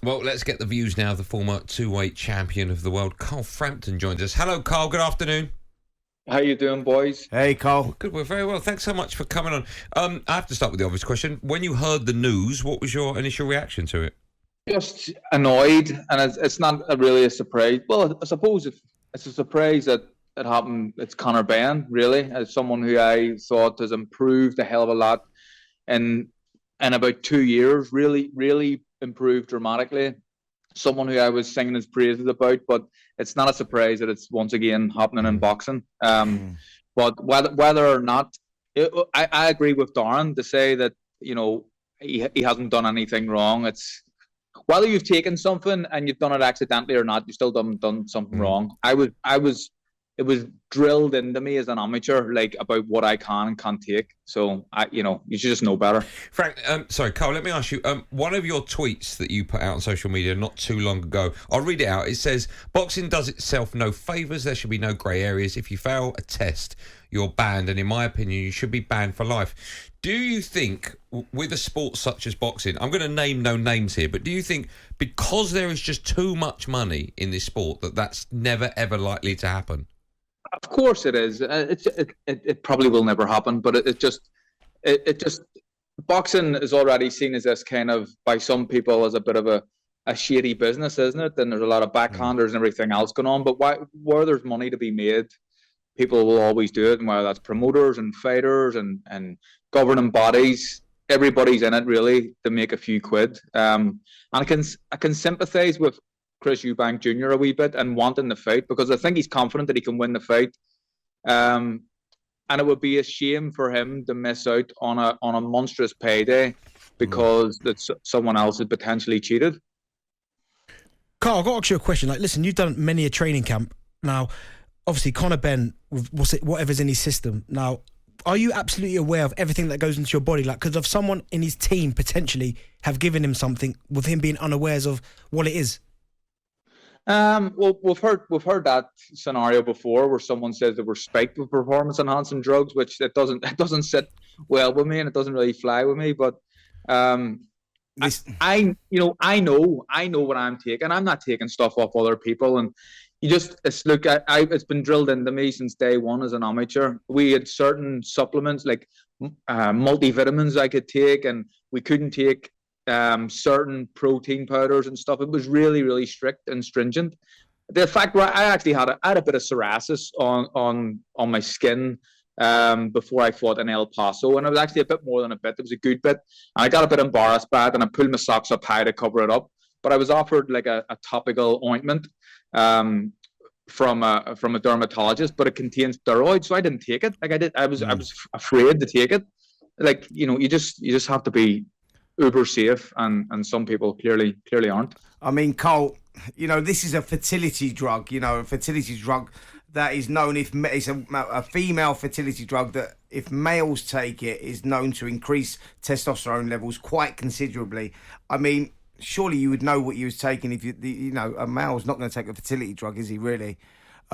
Well, let's get the views now of the former two-weight champion of the world, Carl Frampton, joins us. Hello, Carl. Good afternoon. How you doing, boys? Hey, Carl. Good. We're very well. Thanks so much for coming on. I have to start with the obvious question. When you heard the news, what was your initial reaction to it? Just annoyed, and it's not really a surprise. Well, I suppose it's a surprise that it happened. It's Conor Benn, really, as someone who I thought has improved a hell of a lot in about 2 years. Really improved dramatically. Someone who I was singing his praises about, but it's not a surprise that it's once again happening in boxing. But whether or not, I agree with Darren to say that he hasn't done anything wrong. It's whether you've taken something and you've done it accidentally or not, you still done something wrong. It was drilled into me as an amateur, like about what I can and can't take. So you should just know better. Frank, sorry, Carl, let me ask you, one of your tweets that you put out on social media not too long ago, I'll read it out. It says, boxing does itself no favours. There should be no grey areas. If you fail a test, you're banned. And in my opinion, you should be banned for life. Do you think, with a sport such as boxing, I'm going to name no names here, but do you think because there is just too much money in this sport that's never, ever likely to happen? Of course it is. It probably will never happen, but it just boxing is already seen as this kind of, by some people, as a bit of a shady business, isn't it? And there's a lot of backhanders and everything else going on. But where there's money to be made, people will always do it, and whether that's promoters and fighters and governing bodies, everybody's in it really to make a few quid. And I can sympathise with Chris Eubank Jr. a wee bit and wanting the fight, because I think he's confident that he can win the fight. And it would be a shame for him to miss out on a monstrous payday because that someone else had potentially cheated. Carl, I've got to ask you a question. Like, listen, you've done many a training camp. Now, obviously, Conor Benn, whatever's in his system. Now, are you absolutely aware of everything that goes into your body? Like, because of someone in his team potentially have given him something with him being unawares of what it is? Well, we've heard that scenario before where someone says that we're spiked with performance-enhancing drugs, which it doesn't sit well with me and it doesn't really fly with me. But I know what I'm taking. I'm not taking stuff off other people, and it's been drilled into me since day one as an amateur. We had certain supplements like multivitamins I could take, and we couldn't take certain protein powders and stuff. It was really, really strict and stringent. The fact where I actually had a bit of psoriasis on my skin before I fought in El Paso, and it was actually a bit more than a bit. It was a good bit. And I got a bit embarrassed by it, and I pulled my socks up high to cover it up. But I was offered like a topical ointment from a dermatologist, but it contains steroids, so I didn't take it. I was afraid to take it. Like, you just have to be uber safe, and some people clearly aren't. I mean, Cole, this is a fertility drug. A fertility drug that is known, if it's a female fertility drug that if males take it is known to increase testosterone levels quite considerably. I mean, surely you would know what you was taking if a male's not going to take a fertility drug, is he really?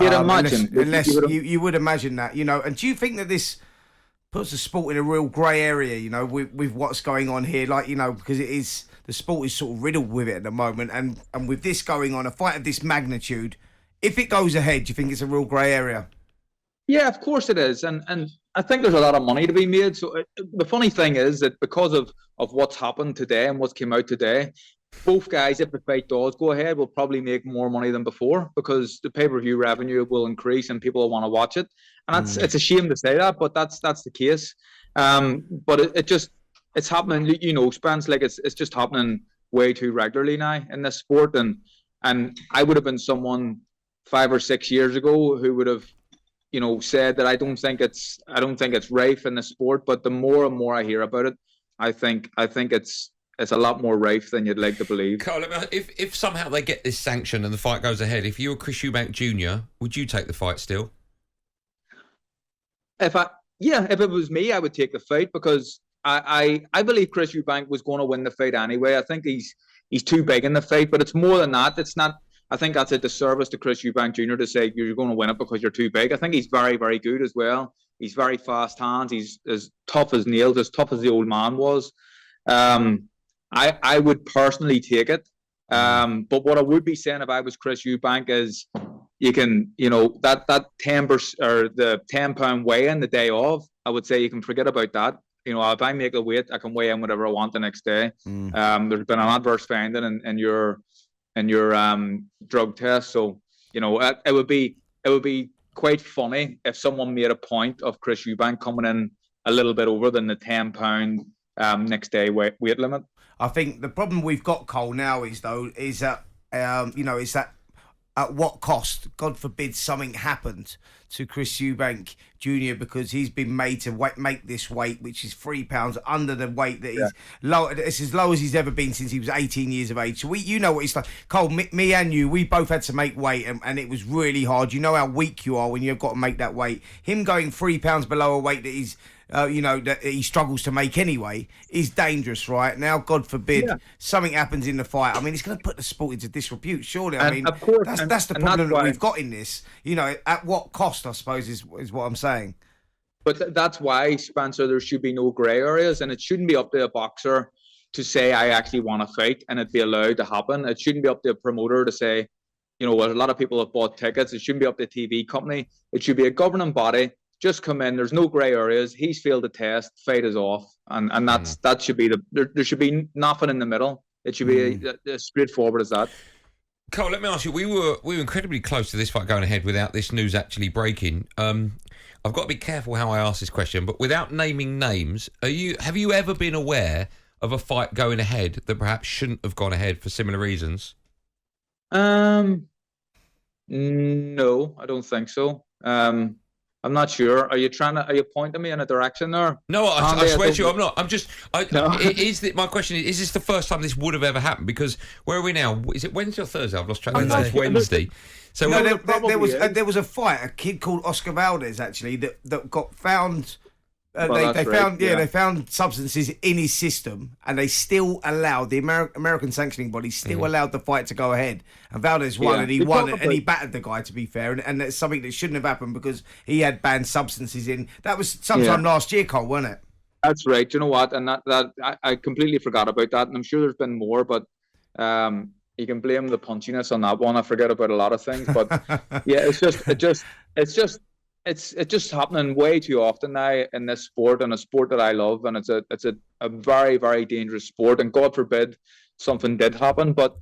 You'd imagine. Unless you would imagine that, And do you think that this puts the sport in a real grey area, with what's going on here, because the sport is sort of riddled with it at the moment, and with this going on, a fight of this magnitude, if it goes ahead, do you think it's a real grey area? Yeah, of course it is, and I think there's a lot of money to be made. So the funny thing is that because of what's happened today and what's came out today, both guys, if the fight does go ahead, will probably make more money than before because the pay-per-view revenue will increase and people will want to watch it. And it's a shame to say that, but that's the case. But it's happening, Spence, like it's just happening way too regularly now in this sport. And I would have been someone 5 or 6 years ago who would have, said that I don't think it's rife in the sport. But the more and more I hear about it, I think it's a lot more rife than you'd like to believe. Carl, if somehow they get this sanction and the fight goes ahead, if you were Chris Eubank Jr., would you take the fight still? If it was me, I would take the fight because I believe Chris Eubank was going to win the fight anyway. I think he's too big in the fight, but it's more than that. It's not. I think that's a disservice to Chris Eubank Jr. to say you're going to win it because you're too big. I think he's very, very good as well. He's very fast hands. He's as tough as nails, as tough as the old man was. I would personally take it. But what I would be saying if I was Chris Eubank is you can, that 10% or the £10 weigh in the day of, I would say you can forget about that. If I make a weight, I can weigh in whatever I want the next day. There's been an adverse finding in your drug test, so it would be quite funny if someone made a point of Chris Eubank coming in a little bit over than the £10 next day weight limit. I think the problem we've got, Cole, now is that at what cost? God forbid something happened to Chris Eubank Jr. because he's been made to make this weight, which is £3 under the weight that he's low. It's as low as he's ever been since he was 18 years of age. So what it's like, Cole, me and you, we both had to make weight, and it was really hard. You know how weak you are when you've got to make that weight. Him going £3 below a weight that he's that he struggles to make anyway, is dangerous, right? Now, God forbid, something happens in the fight. I mean, it's going to put the sport into disrepute, surely. I mean, of course, that's the problem that we've got in this. At what cost, I suppose, is what I'm saying. But that's why, Spencer, there should be no grey areas, and it shouldn't be up to a boxer to say, I actually want to fight, and it be allowed to happen. It shouldn't be up to a promoter to say, a lot of people have bought tickets. It shouldn't be up to a TV company. It should be a governing body. Just come in. There's no grey areas. He's failed the test. Fight is off, and that should be there should be nothing in the middle. It should be as straightforward as that. Cole, let me ask you. We were incredibly close to this fight going ahead without this news actually breaking. I've got to be careful how I ask this question, but without naming names, have you ever been aware of a fight going ahead that perhaps shouldn't have gone ahead for similar reasons? No, I don't think so. I'm not sure. Are you pointing me in a direction there? No, I swear to you, I'm not. I'm just. My question is this the first time this would have ever happened? Because where are we now? Is it Wednesday or Thursday? I've lost track. It's Wednesday. So there was a fight. A kid called Oscar Valdez actually that got found. They found substances in his system, and they still allowed the American sanctioning body allowed the fight to go ahead. And Valdez won, and he won, and he battered the guy. To be fair, and that's something that shouldn't have happened because he had banned substances in. That was sometime last year, Cole, wasn't it? That's right. You know what? And that I completely forgot about that, and I'm sure there's been more, but you can blame the punchiness on that one. I forget about a lot of things, but it's just happening way too often now in this sport, and a sport that I love, and it's a very, very dangerous sport, and God forbid something did happen. But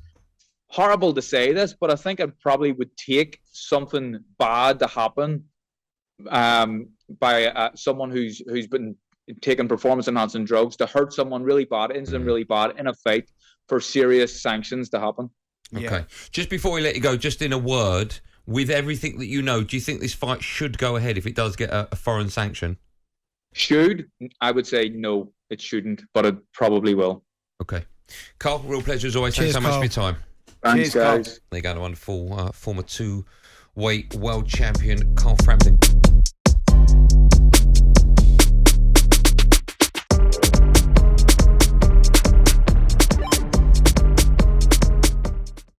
horrible to say this, but I think it probably would take something bad to happen by someone who's been taking performance enhancing drugs to hurt someone really bad, incident really bad in a fight, for serious sanctions to happen. Okay. Just before we let you go, just in a word, with everything that you know, do you think this fight should go ahead if it does get a foreign sanction? Should? I would say no, it shouldn't, but it probably will. Okay. Carl, real pleasure as always. Thanks so much for your time. Thanks, guys. There you go, the wonderful former 2-weight world champion, Carl Frampton.